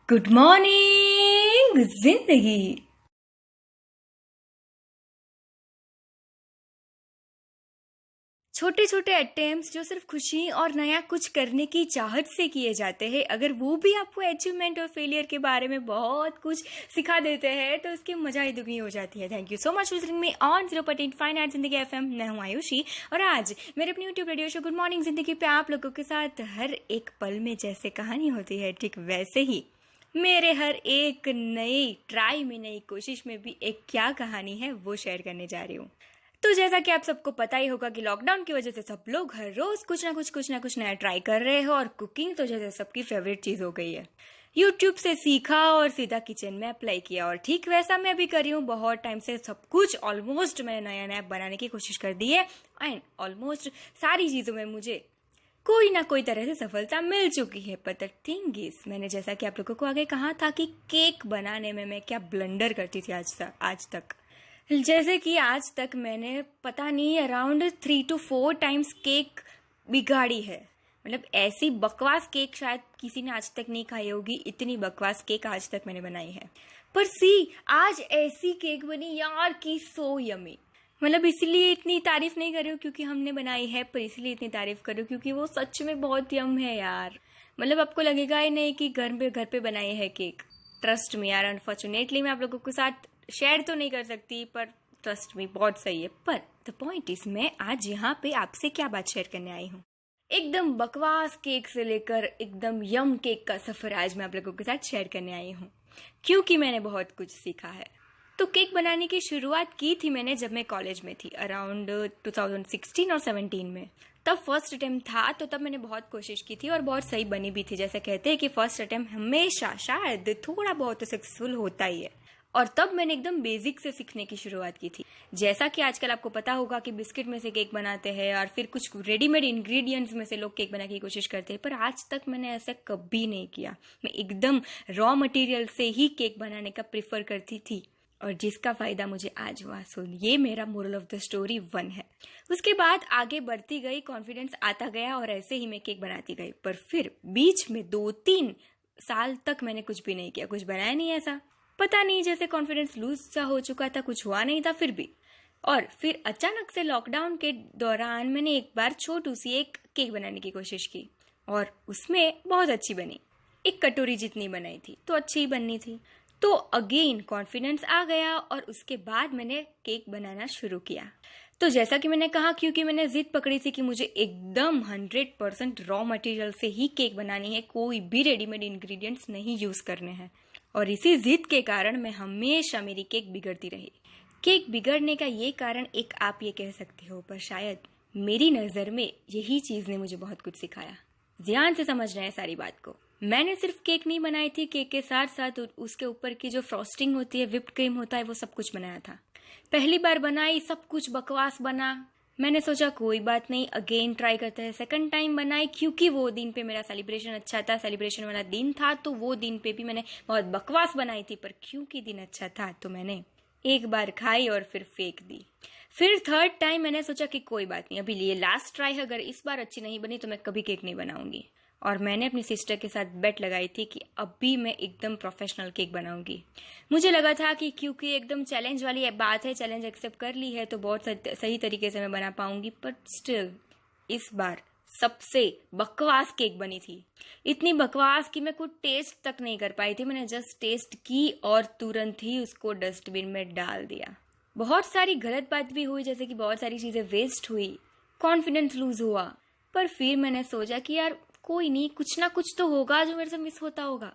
Good morning जिंदगी। छोटे छोटे अटेम्प्ट्स जो सिर्फ खुशी और नया कुछ करने की चाहत से किए जाते हैं, अगर वो भी आपको अचीवमेंट और फेलियर के बारे में बहुत कुछ सिखा देते हैं तो उसकी मजा ही दुगनी हो जाती है। Thank you so much listening me on 0.5 जिंदगी एफएम। मैं हूँ आयुषी और आज मेरे अपनी YouTube radio show good morning जिंदगी पे आप लोगों के साथ हर एक पल में जैसे कहानी होती है, ठीक वैसे ही मेरे हर एक नई ट्राई में, नई कोशिश में भी एक क्या कहानी है वो शेयर करने जा रही हूँ। तो जैसा कि आप सबको पता ही होगा कि लॉकडाउन की वजह से सब लोग हर रोज कुछ ना कुछ नया ट्राई कर रहे हो और कुकिंग तो जैसे सबकी फेवरेट चीज हो गई है। यूट्यूब से सीखा और सीधा किचन में अप्लाई किया और ठीक वैसा मैं भी कर रही हूँ। बहुत टाइम से सब कुछ ऑलमोस्ट मैंने नया नया बनाने की कोशिश कर दी है एंड ऑलमोस्ट सारी चीजों में मुझे कोई ना कोई तरह से सफलता मिल चुकी है। पर द थिंग इज, मैंने जैसा कि आप लोगों को आगे कहा था कि केक बनाने में मैं क्या ब्लंडर करती थी आज तक। जैसे कि आज तक मैंने पता नहीं अराउंड 3 to 4 टाइम्स केक बिगाड़ी है। मतलब ऐसी बकवास केक शायद किसी ने आज तक नहीं खाई होगी, इतनी बकवास केक आज तक मैंने बनाई है। पर सी, आज ऐसी केक बनी यार की सो यमी। मतलब इसलिए इतनी तारीफ नहीं कर रही हूँ क्योंकि हमने बनाई है, पर इसलिए इतनी तारीफ कर रही हूँ क्योंकि वो सच में बहुत यम है यार। मतलब आपको लगेगा ही नहीं कि घर पे बनाई है केक। ट्रस्ट मी यार, अनफॉर्चुनेटली मैं आप लोगों के साथ शेयर तो नहीं कर सकती, पर ट्रस्ट मी बहुत सही है। पर द पॉइंट इज, मैं आज यहाँ पे आपसे क्या बात शेयर करने आई हूँ। एकदम बकवास केक से लेकर एकदम यम केक का सफर आज मैं आप लोगों के साथ शेयर करने आई हूँ क्योंकि मैंने बहुत कुछ सीखा है। तो केक बनाने की शुरुआत की थी मैंने जब मैं कॉलेज में थी, अराउंड 2016 और 17 में। तब फर्स्ट अटेम्प्ट था तो तब मैंने बहुत कोशिश की थी और बहुत सही बनी भी थी। जैसे कहते हैं कि फर्स्ट अटेम्प्ट हमेशा शायद थोड़ा बहुत सक्सेसफुल होता ही है। और तब मैंने एकदम बेसिक से सीखने की शुरुआत की थी। जैसा कि आजकल आपको पता होगा कि बिस्किट में से केक बनाते हैं और फिर कुछ रेडीमेड इंग्रेडिएंट्स में से लोग केक बनाने की कोशिश करते हैं, पर आज तक मैंने ऐसा कभी नहीं किया। मैं एकदम रॉ मटेरियल से ही केक बनाने का प्रिफर करती थी और जिसका फायदा मुझे आज हुआ। सो ये मेरा मोरल ऑफ द स्टोरी 1 है। उसके बाद आगे बढ़ती गई, कॉन्फिडेंस आता गया और ऐसे ही मैं केक बनाती गई। पर फिर बीच में 2-3 साल तक मैंने कुछ भी नहीं किया, कुछ बनाया नहीं ऐसा। पता नहीं, जैसे कॉन्फिडेंस लूज सा हो चुका था, कुछ हुआ नहीं था फिर भी। और फिर अचानक से लॉकडाउन के दौरान मैंने एक बार छोटू सी एक केक बनाने की कोशिश की और उसमें बहुत अच्छी बनी। एक कटोरी जितनी बनाई थी तो अच्छी ही बननी थी। तो अगेन कॉन्फिडेंस आ गया और उसके बाद मैंने केक बनाना शुरू किया। तो जैसा कि मैंने कहा, क्योंकि मैंने जिद पकड़ी थी कि मुझे एकदम 100% रॉ मटेरियल से ही केक बनानी है, कोई भी रेडीमेड इंग्रेडिएंट्स नहीं यूज करने हैं। और इसी जिद के कारण मैं हमेशा मेरी केक बिगड़ती रही। केक बिगड़ने का ये कारण एक आप ये कह सकते हो, पर शायद मेरी नज़र में यही चीज़ ने मुझे बहुत कुछ सिखाया। ध्यान से समझ रहे हैं सारी बात को। मैंने सिर्फ केक नहीं बनाई थी, केक के साथ साथ उसके ऊपर की जो फ्रॉस्टिंग होती है, व्हिप्ड क्रीम होता है, वो सब कुछ बनाया था। पहली बार बनाई, सब कुछ बकवास बना। मैंने सोचा कोई बात नहीं, अगेन ट्राई करते हैं। सेकंड टाइम बनाई क्योंकि वो दिन पे मेरा सेलिब्रेशन अच्छा था, सेलिब्रेशन वाला दिन था, तो वो दिन पे भी मैंने बहुत बकवास बनाई थी। पर क्योंकि दिन अच्छा था तो मैंने एक बार खाई और फिर फेंक दी। फिर थर्ड टाइम मैंने सोचा कि कोई बात नहीं, अभी ये लास्ट ट्राई है, अगर इस बार अच्छी नहीं बनी तो मैं कभी केक नहीं बनाऊंगी। और मैंने अपनी सिस्टर के साथ बेट लगाई थी कि अभी मैं एकदम प्रोफेशनल केक बनाऊंगी। मुझे लगा था कि क्योंकि एकदम चैलेंज वाली बात है, चैलेंज एक्सेप्ट कर ली है तो बहुत सही तरीके से मैं बना पाऊंगी। पर स्टिल इस बार सबसे बकवास केक बनी थी। इतनी बकवास कि मैं कुछ टेस्ट तक नहीं कर पाई थी। मैंने जस्ट टेस्ट की और तुरंत ही उसको डस्टबिन में डाल दिया। बहुत सारी गलत बात भी हुई, जैसे कि बहुत सारी चीजें वेस्ट हुई, कॉन्फिडेंस लूज हुआ। पर फिर मैंने सोचा कि यार कोई नहीं, कुछ ना कुछ तो होगा जो मेरे से मिस होता होगा।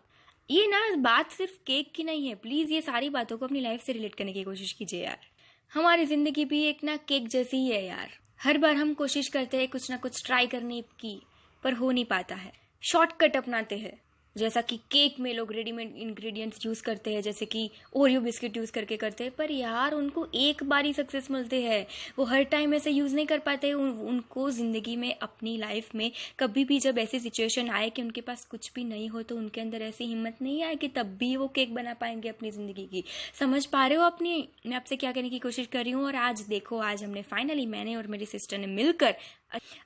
ये ना बात सिर्फ केक की नहीं है, प्लीज ये सारी बातों को अपनी लाइफ से रिलेट करने की कोशिश कीजिए यार। हमारी जिंदगी भी एक ना केक जैसी ही है यार। हर बार हम कोशिश करते हैं कुछ ना कुछ ट्राई करने की, पर हो नहीं पाता है। शॉर्टकट अपनाते हैं, जैसा कि केक में लोग रेडीमेड इंग्रेडिएंट्स यूज करते हैं, जैसे कि ओरियो बिस्किट यूज करके करते हैं। पर यार उनको एक बार ही सक्सेस मिलते हैं, वो हर टाइम ऐसे यूज नहीं कर पाते। उनको जिंदगी में, अपनी लाइफ में कभी भी जब ऐसी सिचुएशन आए कि उनके पास कुछ भी नहीं हो, तो उनके अंदर ऐसी हिम्मत नहीं आए कि तब भी वो केक बना पाएंगे अपनी जिंदगी की। समझ पा रहे हो अपनी, मैं आपसे क्या कहने की कोशिश कर रही हूँ। और आज देखो, आज हमने फाइनली, मैंने और मेरी सिस्टर ने मिलकर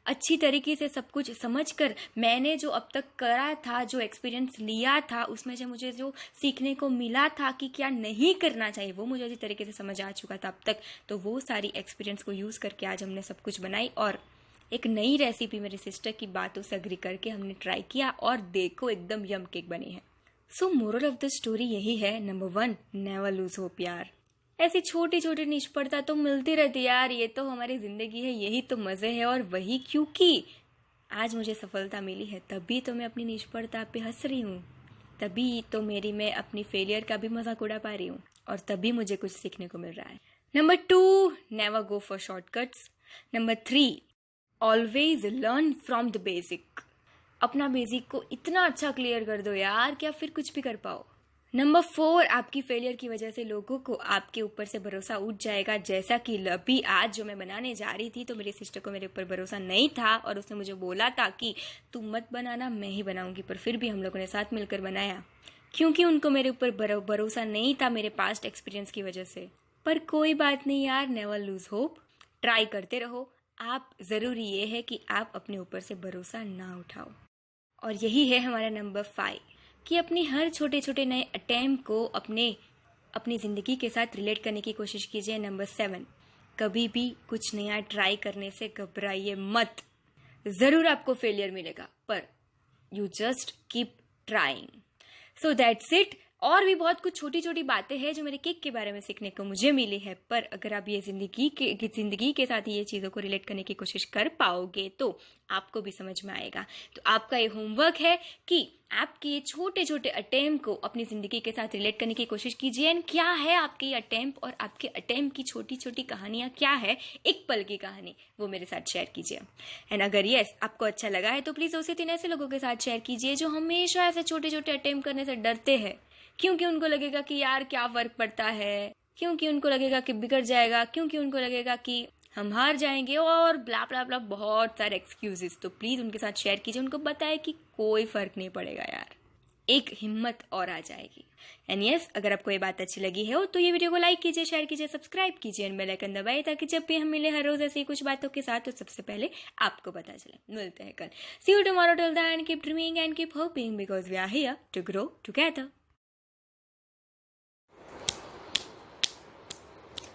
अच्छी तरीके से सब कुछ समझकर मैंने जो अब तक करा था, जो एक्सपीरियंस लिया था, उसमें से मुझे जो सीखने को मिला था कि क्या नहीं करना चाहिए, वो मुझे अच्छी तरीके से समझ आ चुका था अब तक। तो वो सारी एक्सपीरियंस को यूज़ करके आज हमने सब कुछ बनाई और एक नई रेसिपी मेरी सिस्टर की बातों से एग्री करके हमने ट्राई किया और देखो एकदम यम केक बनी है। सो मोरल ऑफ द स्टोरी यही है, नंबर 1, नेवर लूज होप यार। ऐसी छोटी छोटी निष्फलता तो मिलती रहती यार, ये तो हमारी जिंदगी है, यही तो मजे है। और वही क्योंकि आज मुझे सफलता मिली है, तभी तो मैं अपनी निष्फलता पे हंस रही हूँ, तभी तो मैं अपनी फेलियर का भी मजाक उड़ा पा रही हूँ, और तभी मुझे कुछ सीखने को मिल रहा है। Number 2, never go for shortcuts. Number 3, always learn from the basic. अपना बेसिक को इतना अच्छा क्लियर कर दो यार, क्या फिर कुछ भी कर पाओ। नंबर 4, आपकी फेलियर की वजह से लोगों को आपके ऊपर से भरोसा उठ जाएगा। जैसा कि अभी आज जो मैं बनाने जा रही थी, तो मेरी सिस्टर को मेरे ऊपर भरोसा नहीं था और उसने मुझे बोला था कि तू मत बनाना, मैं ही बनाऊंगी। पर फिर भी हम लोगों ने साथ मिलकर बनाया, क्योंकि उनको मेरे ऊपर भरोसा नहीं था मेरे पास्ट एक्सपीरियंस की वजह से। पर कोई बात नहीं यार, नेवर लूज होप, ट्राई करते रहो आप। ज़रूरी ये है कि आप अपने ऊपर से भरोसा ना उठाओ। और यही है हमारा नंबर 5 कि अपनी हर छोटे छोटे नए अटेम्प्ट को अपनी ज़िंदगी के साथ रिलेट करने की कोशिश कीजिए। नंबर 7, कभी भी कुछ नया ट्राई करने से घबराइए मत। ज़रूर आपको फेलियर मिलेगा, पर you just keep trying. So that's it. और भी बहुत कुछ छोटी छोटी बातें हैं जो मेरे केक के बारे में सीखने को मुझे मिली है, पर अगर आप ये जिंदगी के साथ ये चीज़ों को रिलेट करने की कोशिश कर पाओगे तो आपको भी समझ में आएगा। तो आपका ये होमवर्क है कि आपके ये छोटे छोटे अटेम्प्ट को अपनी ज़िंदगी के साथ रिलेट करने की कोशिश कीजिए। एंड क्या है आपके ये अटेम्प्ट और आपके अटेम्प्ट की छोटी छोटी कहानियाँ क्या है, एक पल की कहानी, वो मेरे साथ शेयर कीजिए। एंड अगर यस आपको अच्छा लगा है तो प्लीज़ उसी 3 ऐसे लोगों के साथ शेयर कीजिए जो हमेशा ऐसे छोटे छोटे अटेम्प्ट करने से डरते हैं, क्योंकि उनको लगेगा कि यार क्या फर्क पड़ता है, क्योंकि उनको लगेगा कि बिगड़ जाएगा, क्योंकि उनको लगेगा कि हम हार जाएंगे और ब्ला ब्ला ब्ला, बहुत सारे एक्सक्यूजेस। तो प्लीज़ उनके साथ शेयर कीजिए, उनको बताएं कि कोई फर्क नहीं पड़ेगा यार, एक हिम्मत और आ जाएगी। एंड यस, अगर आपको ये बात अच्छी लगी है तो ये वीडियो को लाइक कीजिए, शेयर कीजिए, सब्सक्राइब कीजिए एंड बेल आइकन दबाइए, ताकि जब भी हम मिले हर रोज ऐसी कुछ बातों के साथ तो सबसे पहले आपको पता चले। मिलते हैं कल। See you tomorrow, till then keep dreaming and keep hoping, because we are here to grow together.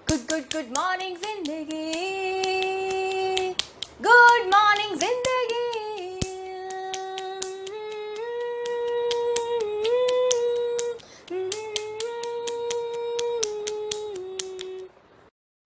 Good good good morning जिंदगी।